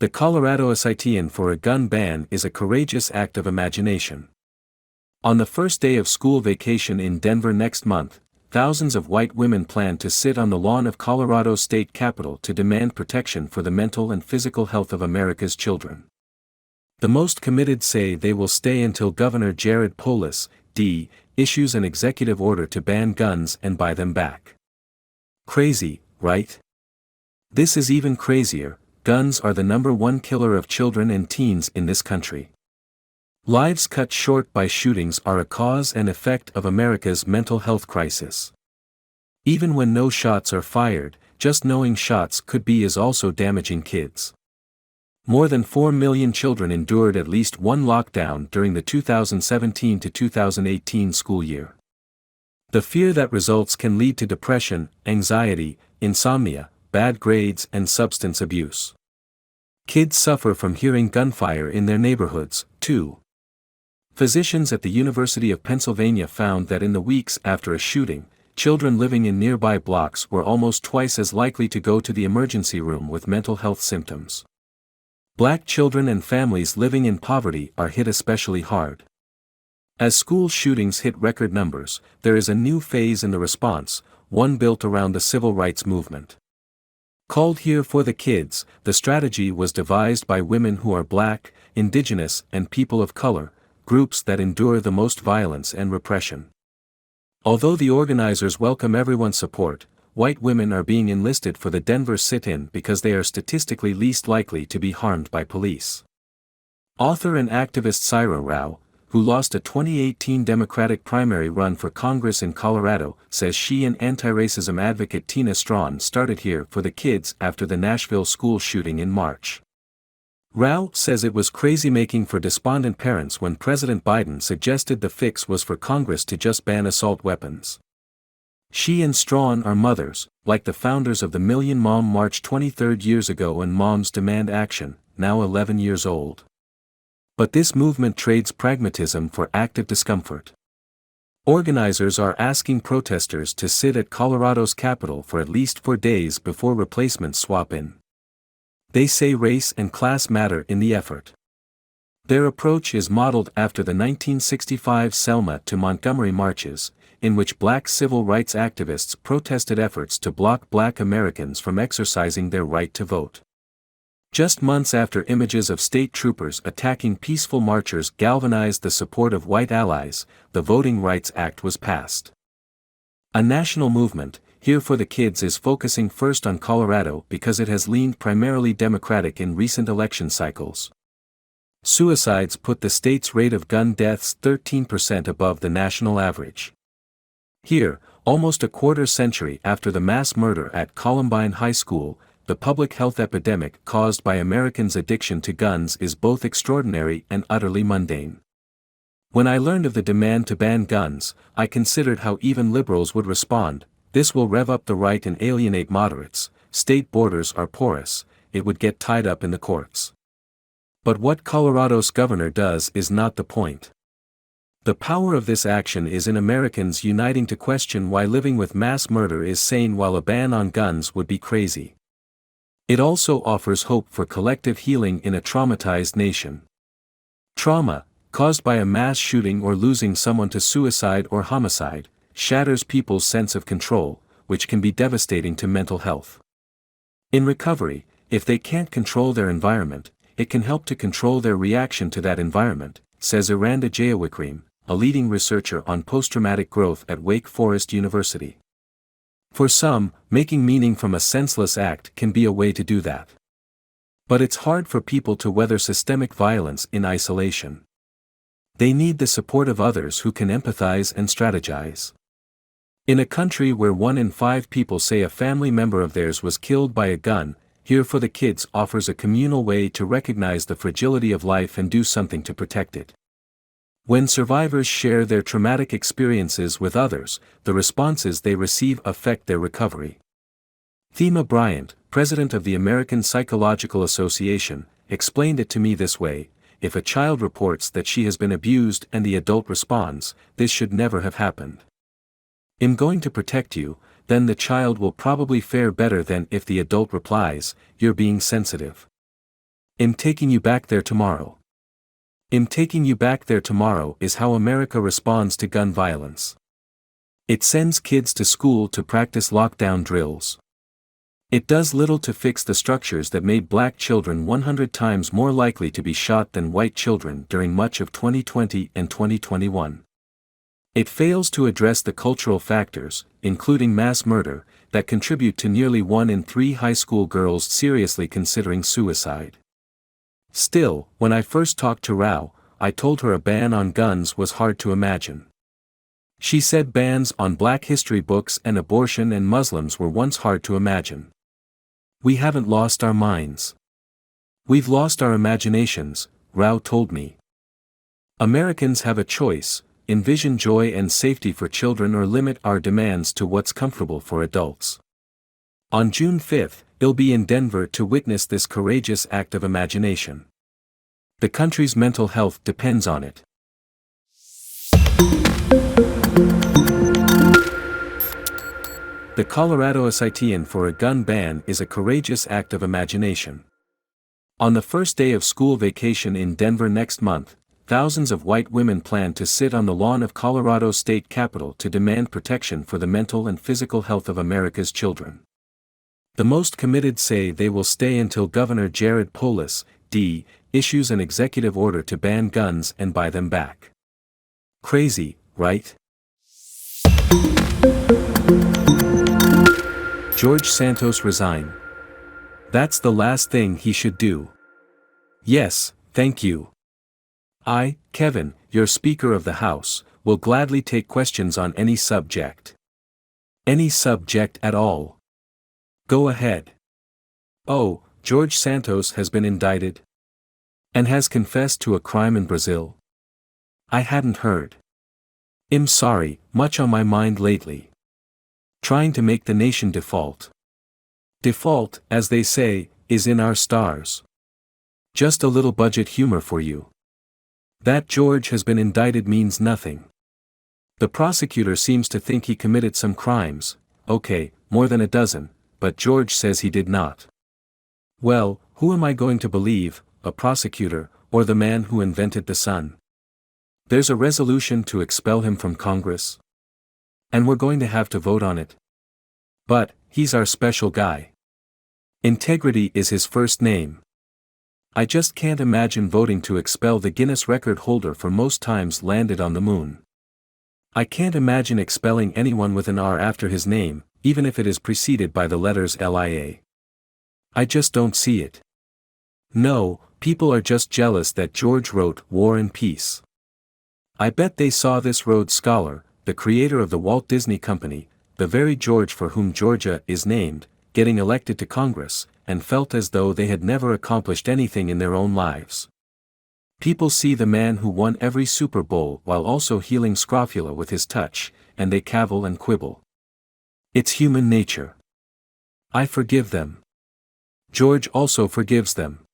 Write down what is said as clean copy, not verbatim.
The Colorado citation for a gun ban is a courageous act of imagination. On the first day of school vacation in Denver next month, thousands of white women plan to sit on the lawn of Colorado's state capitol to demand protection for the mental and physical health of America's children. The most committed say they will stay until Governor Jared Polis, D., issues an executive order to ban guns and buy them back. Crazy, right? This is even crazier. Guns are the #1 killer of children and teens in this country. Lives cut short by shootings are a cause and effect of America's mental health crisis. Even when no shots are fired, just knowing shots could be is also damaging kids. More than 4 million children endured at least one lockdown during the 2017 to 2018 school year. The fear that results can lead to depression, anxiety, insomnia, bad grades and substance abuse. Kids suffer from hearing gunfire in their neighborhoods, too. Physicians at the University of Pennsylvania found that in the weeks after a shooting, children living in nearby blocks were almost twice as likely to go to the emergency room with mental health symptoms. Black children and families living in poverty are hit especially hard. As school shootings hit record numbers, there is a new phase in the response, one built around the civil rights movement. Called Here for the Kids, the strategy was devised by women who are Black, Indigenous, and people of color, groups that endure the most violence and repression. Although the organizers welcome everyone's support, white women are being enlisted for the Denver sit-in because they are statistically least likely to be harmed by police. Author and activist Saira Rao, who lost a 2018 Democratic primary run for Congress in Colorado, says she and anti-racism advocate Tina Strawn started Here for the Kids after the Nashville school shooting in March. Rao says it was crazy-making for despondent parents when President Biden suggested the fix was for Congress to just ban assault weapons. She and Strawn are mothers, like the founders of the Million Mom March 23 years ago and Moms Demand Action, now 11 years old. But this movement trades pragmatism for active discomfort. Organizers are asking protesters to sit at Colorado's capitol for at least 4 days before replacements swap in. They say race and class matter in the effort. Their approach is modeled after the 1965 Selma to Montgomery marches, in which Black civil rights activists protested efforts to block Black Americans from exercising their right to vote. Just months after images of state troopers attacking peaceful marchers galvanized the support of white allies, the Voting Rights Act was passed. A national movement, Here for the Kids, is focusing first on Colorado because it has leaned primarily Democratic in recent election cycles. Suicides put the state's rate of gun deaths 13% above the national average. Here, almost a quarter century after the mass murder at Columbine High School, the public health epidemic caused by Americans' addiction to guns is both extraordinary and utterly mundane. When I learned of the demand to ban guns, I considered how even liberals would respond. This will rev up the right and alienate moderates, state borders are porous, it would get tied up in the courts. But what Colorado's governor does is not the point. The power of this action is in Americans uniting to question why living with mass murder is sane while a ban on guns would be crazy. It also offers hope for collective healing in a traumatized nation. Trauma, caused by a mass shooting or losing someone to suicide or homicide, shatters people's sense of control, which can be devastating to mental health. In recovery, if they can't control their environment, it can help to control their reaction to that environment, says Iranda Jayawikreem, a leading researcher on post-traumatic growth at Wake Forest University. For some, making meaning from a senseless act can be a way to do that. But it's hard for people to weather systemic violence in isolation. They need the support of others who can empathize and strategize. In a country where 1 in 5 people say a family member of theirs was killed by a gun, Here for the Kids offers a communal way to recognize the fragility of life and do something to protect it. When survivors share their traumatic experiences with others, the responses they receive affect their recovery. Thema Bryant, president of the American Psychological Association, explained it to me this way: if a child reports that she has been abused and the adult responds, "This should never have happened. I'm going to protect you," then the child will probably fare better than if the adult replies, "You're being sensitive." I'm taking you back there tomorrow. I'm taking you back there tomorrow is how America responds to gun violence. It sends kids to school to practice lockdown drills. It does little to fix the structures that made black children 100 times more likely to be shot than white children during much of 2020 and 2021. It fails to address the cultural factors, including mass murder, that contribute to nearly 1 in 3 high school girls seriously considering suicide. Still, when I first talked to Rao, I told her a ban on guns was hard to imagine. She said bans on Black history books and abortion and Muslims were once hard to imagine. We haven't lost our minds. We've lost our imaginations, Rao told me. Americans have a choice: envision joy and safety for children or limit our demands to what's comfortable for adults. On June 5, I'll be in Denver to witness this courageous act of imagination. The country's mental health depends on it. The Colorado citizen for a gun ban is a courageous act of imagination. On the first day of school vacation in Denver next month, thousands of white women plan to sit on the lawn of Colorado's state capitol to demand protection for the mental and physical health of America's children. The most committed say they will stay until Governor Jared Polis, D., issues an executive order to ban guns and buy them back. Crazy, right? George Santos resign. That's the last thing he should do. Yes, thank you. I, Kevin, your Speaker of the House, will gladly take questions on any subject. Any subject at all. Go ahead. Oh, George Santos has been indicted? And has confessed to a crime in Brazil? I hadn't heard. I'm sorry, much on my mind lately. Trying to make the nation default. Default, as they say, is in our stars. Just a little budget humor for you. That George has been indicted means nothing. The prosecutor seems to think he committed some crimes, okay, more than a dozen, but George says he did not. Well, who am I going to believe, a prosecutor, or the man who invented the sun? There's a resolution to expel him from Congress. And we're going to have to vote on it. But, he's our special guy. Integrity is his first name. I just can't imagine voting to expel the Guinness record holder for most times landed on the moon. I can't imagine expelling anyone with an R after his name, even if it is preceded by the letters LIA. I just don't see it. No, people are just jealous that George wrote War and Peace. I bet they saw this Rhodes Scholar, the creator of the Walt Disney Company, the very George for whom Georgia is named, getting elected to Congress, and felt as though they had never accomplished anything in their own lives. People see the man who won every Super Bowl while also healing scrofula with his touch, and they cavil and quibble. It's human nature. I forgive them. George also forgives them.